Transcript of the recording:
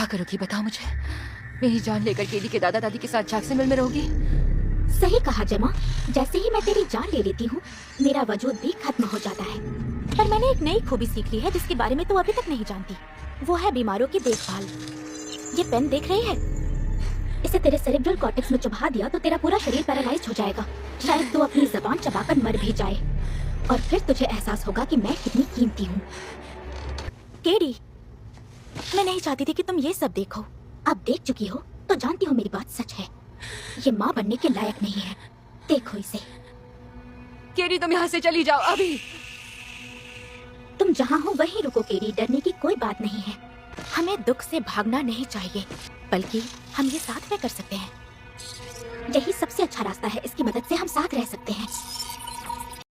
क्या करोगी बताओ मुझे? मेरी जान लेकर केडी के दादा दादी के साथ जैक्सनविल में रहोगी? सही कहा जमा, जैसे ही मैं तेरी जान ले लेती हूँ मेरा वजूद भी खत्म हो जाता है। पर मैंने एक नई खूबी सीख ली है जिसके बारे में तू अभी तक नहीं जानती। वो है बीमारों की देखभाल। ये पेन देख रही है? इसे तेरे सेरेब्रल कॉर्टेक्स में चुभा दिया तो तेरा पूरा शरीर पैरालाइज्ड हो जाएगा। शायद तू अपनी जबान चबाकर मर भी जाए और फिर तुझे एहसास होगा कि मैं कितनी कीमती हूँ। केडी, मैं नहीं चाहती थी कि तुम ये सब देखो। अब देख चुकी हो तो जानती हो मेरी बात सच है। ये माँ बनने के लायक नहीं है। देखो इसे। केडी तुम यहाँ से चली जाओ अभी। तुम जहाँ हो वहीं रुको केडी, डरने की कोई बात नहीं है। हमें दुख से भागना नहीं चाहिए, बल्कि हम ये साथ में कर सकते हैं। यही सबसे अच्छा रास्ता है, इसकी मदद से हम साथ रह सकते हैं।